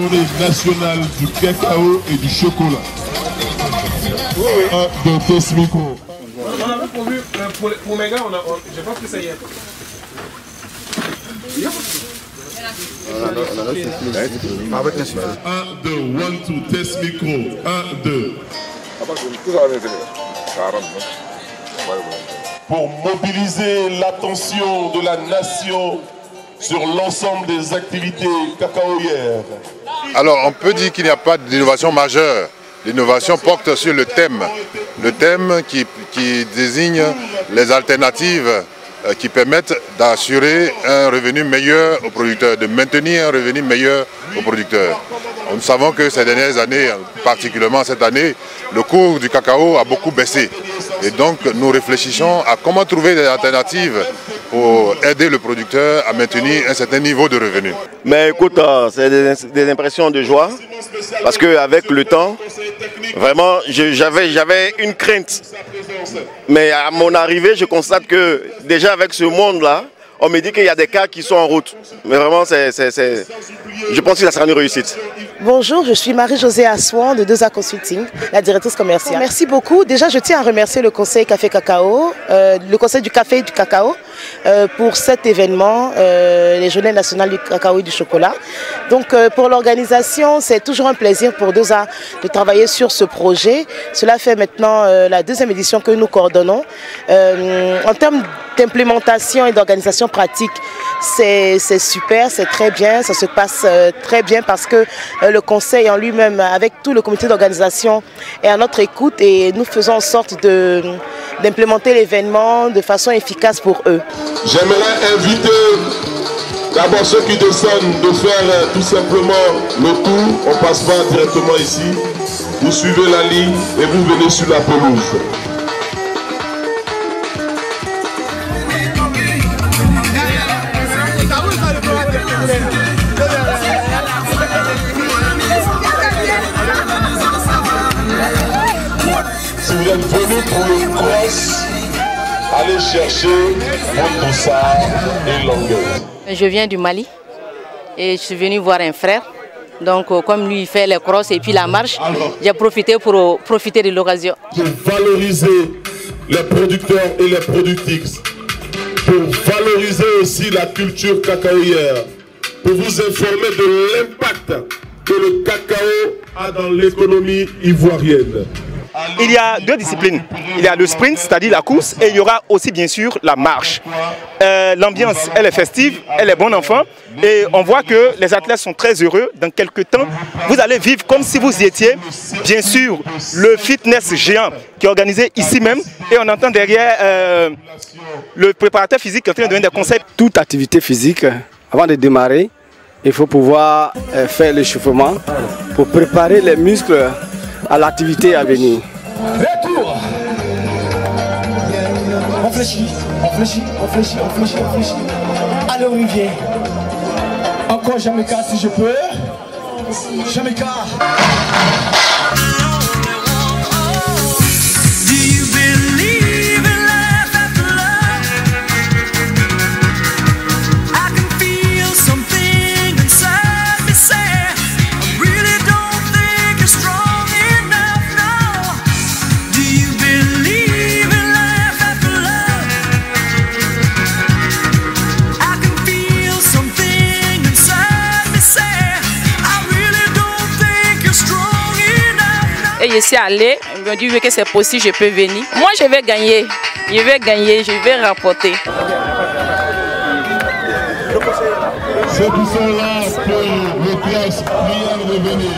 journée nationale du cacao et du chocolat. De Tesmico. On avait prévu pour mes gars, je pense que ça y est. 1, 2, 1, 2, test micro. 1, 2. Pour mobiliser l'attention de la nation sur l'ensemble des activités cacaoyères. Alors, on peut dire qu'il n'y a pas d'innovation majeure. L'innovation porte sur le thème qui désigne les alternatives qui permettent d'assurer un revenu meilleur aux producteurs, de maintenir un revenu meilleur aux producteurs. Nous savons que ces dernières années, particulièrement cette année, le cours du cacao a beaucoup baissé. Et donc nous réfléchissons à comment trouver des alternatives pour aider le producteur à maintenir un certain niveau de revenu. Mais écoute, c'est des impressions de joie, parce qu'avec le temps, vraiment, j'avais une crainte. Mais à mon arrivée, je constate que déjà avec ce monde-là, on me dit qu'il y a des cas qui sont en route. Mais vraiment, je pense que ça sera une réussite. Bonjour, je suis Marie-Josée Assouan de 2A Consulting, la directrice commerciale. Merci beaucoup. Déjà, je tiens à remercier le Conseil Café Cacao, le Conseil du Café et du Cacao, pour cet événement, les Journées nationales du cacao et du chocolat. Donc, pour l'organisation, c'est toujours un plaisir pour 2A de travailler sur ce projet. Cela fait maintenant la deuxième édition que nous coordonnons. En termes d'implémentation et d'organisation pratique, c'est super, c'est très bien, ça se passe très bien parce que le conseil en lui-même, avec tout le comité d'organisation, est à notre écoute et nous faisons en sorte d'implémenter l'événement de façon efficace pour eux. J'aimerais inviter d'abord ceux qui descendent de faire tout simplement le tour. On ne passe pas directement ici. Vous suivez la ligne et vous venez sur la pelouse. Si vous êtes venu pour le cross, allez chercher votre dossard et longueur. Je viens du Mali et je suis venu voir un frère. Donc comme lui il fait les crosses et puis la marche, j'ai profité pour profiter de l'occasion. Pour valoriser les producteurs et les productrices, pour valoriser aussi la culture cacaoyère, pour vous informer de l'impact que le cacao a dans l'économie ivoirienne. Il y a deux disciplines. Il y a le sprint, c'est-à-dire la course, et il y aura aussi bien sûr la marche. L'ambiance, elle est festive, elle est bonne enfant, et on voit que les athlètes sont très heureux. Dans quelques temps, vous allez vivre comme si vous y étiez. Bien sûr, le fitness géant qui est organisé ici même, et on entend derrière le préparateur physique qui est en train de donner des conseils. Toute activité physique, avant de démarrer, il faut pouvoir faire l'échauffement pour préparer les muscles à l'activité à venir. Retour. On fléchit, on fléchit, on fléchit, on fléchit, on fléchit. Allez Olivier. Encore Jamaica si je peux. Jamaica. Et je suis allée, ils m'ont dit que c'est possible, je peux venir. Moi je vais gagner, je vais rapporter. Ceux qui sont là pour le classe, prière de venir.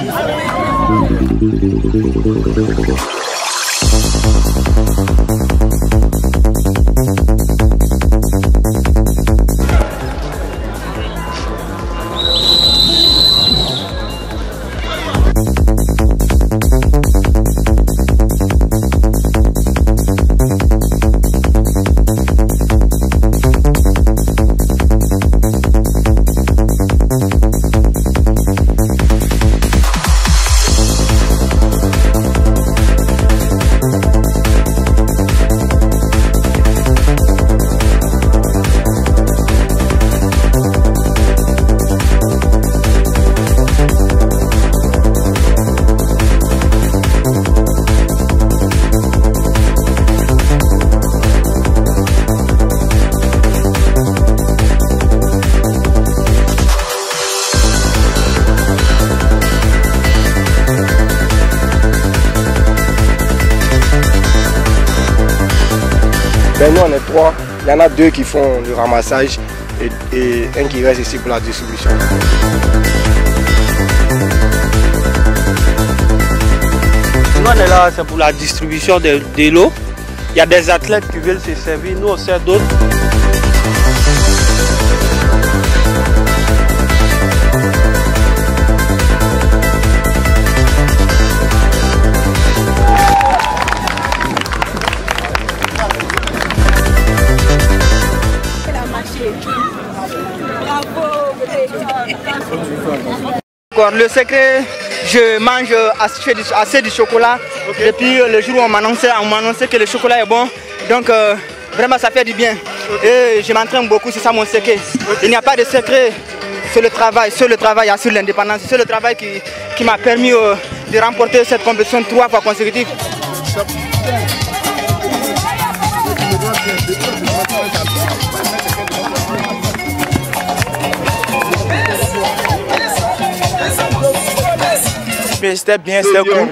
Ben nous on est 3. Il y en a 2 qui font le ramassage et un qui reste ici pour la distribution. Nous on est là, c'est pour la distribution de l'eau. Il y a des athlètes qui veulent se servir, nous on sert d'autres. Le secret, je mange assez de chocolat. Depuis le jour où on m'a annoncé que le chocolat est bon. Donc vraiment ça fait du bien. Et je m'entraîne beaucoup, c'est ça mon secret. Il n'y a pas de secret, c'est le travail. Seul le travail assure l'indépendance. C'est le travail qui m'a permis de remporter cette compétition 3 fois consécutive. C'était bien, c'était cool.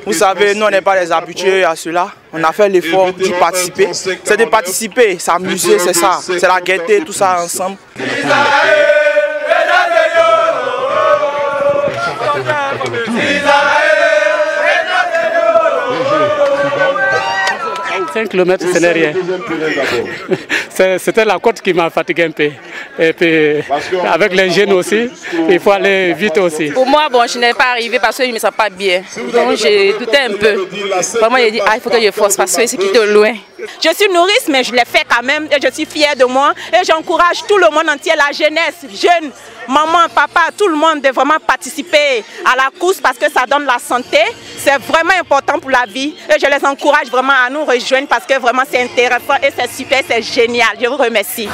Vous savez, nous on n'est pas des habitués à cela. On a fait l'effort d'y participer. C'est de participer, s'amuser, c'est ça. C'est la gaieté, tout ça ensemble. Israël, 5 km, ce n'est rien. C'était la côte qui m'a fatigué un peu. Et puis, avec l'engin aussi, il faut aller vite aussi. Pour moi, bon, je n'ai pas arrivé parce que je ne me sens pas bien. Donc, j'ai douté un peu. Vraiment, j'ai dit, il faut que je force parce que c'est qui est loin. Je suis nourrice, mais je l'ai fait quand même et je suis fière de moi. Et j'encourage tout le monde entier, la jeunesse, jeunes, maman, papa, tout le monde de vraiment participer à la course parce que ça donne la santé. C'est vraiment important pour la vie. Et je les encourage vraiment à nous rejoindre parce que vraiment c'est intéressant et c'est super, c'est génial. Je vous remercie.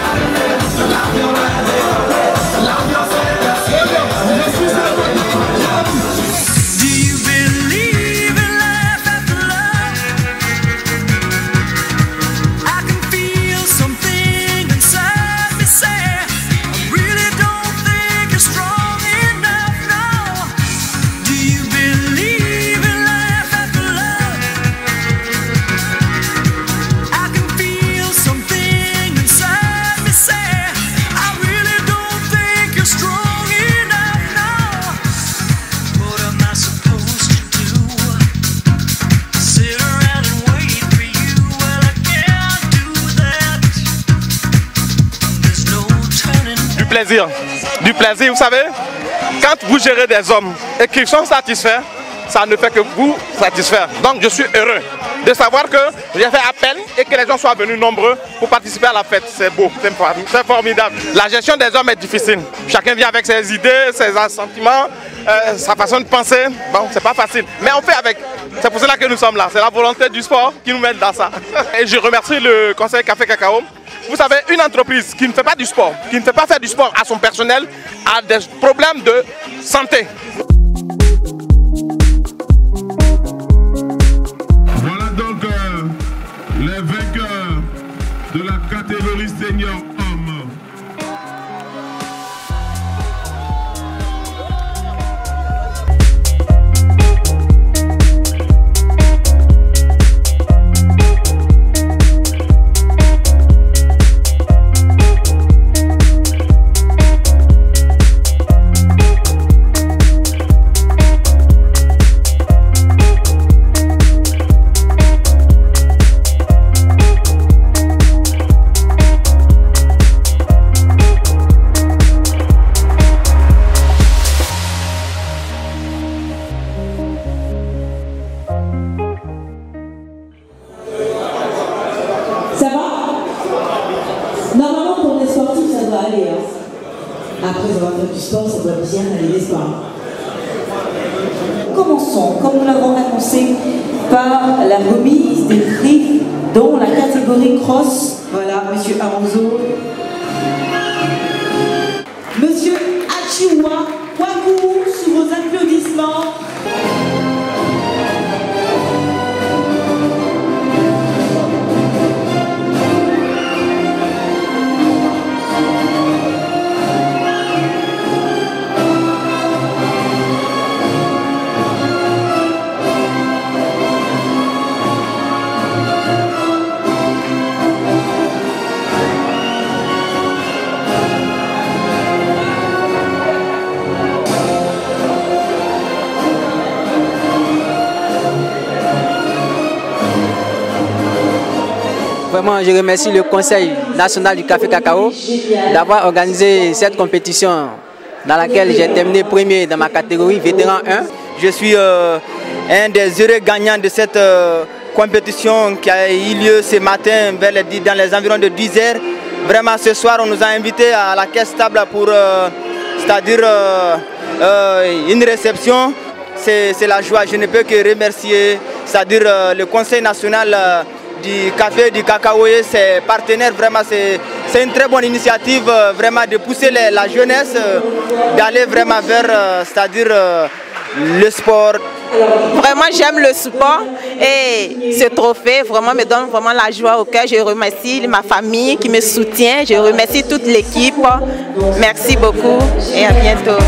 Du plaisir, vous savez, quand vous gérez des hommes et qu'ils sont satisfaits, ça ne fait que vous satisfaire. Donc je suis heureux de savoir que j'ai fait appel et que les gens soient venus nombreux pour participer à la fête. C'est beau, c'est formidable. La gestion des hommes est difficile. Chacun vient avec ses idées, ses sentiments, sa façon de penser. Bon, c'est pas facile, mais on fait avec. C'est pour cela que nous sommes là. C'est la volonté du sport qui nous met dans ça. Et je remercie le conseil Café Cacao. Vous savez, une entreprise qui ne fait pas du sport, qui ne fait pas faire du sport à son personnel, a des problèmes de santé. Voilà donc les vainqueurs de la catégorie senior homme. Ça va? Normalement, pour les sportifs, ça doit aller. Hein. Après avoir fait du sport, ça doit bien aller, n'est-ce pas? Commençons, comme nous l'avons annoncé, par la remise des prix dont la catégorie cross. Voilà, Monsieur Aronzo. Monsieur Achiwa Kwaku, sous vos applaudissements. Vraiment, je remercie le Conseil national du café cacao d'avoir organisé cette compétition dans laquelle j'ai terminé premier dans ma catégorie vétéran 1. Je suis un des heureux gagnants de cette compétition qui a eu lieu ce matin dans les environs de 10 h. Vraiment, ce soir, on nous a invités à la caisse table pour, c'est-à-dire une réception. C'est la joie. Je ne peux que remercier, c'est-à-dire le Conseil national du café, du cacao et ses partenaires. Vraiment, c'est une très bonne initiative, vraiment, de pousser la jeunesse, d'aller vraiment vers, c'est-à-dire le sport. Vraiment, j'aime le sport et ce trophée vraiment me donne vraiment la joie au cœur. Je remercie ma famille qui me soutient. Je remercie toute l'équipe. Merci beaucoup et à bientôt.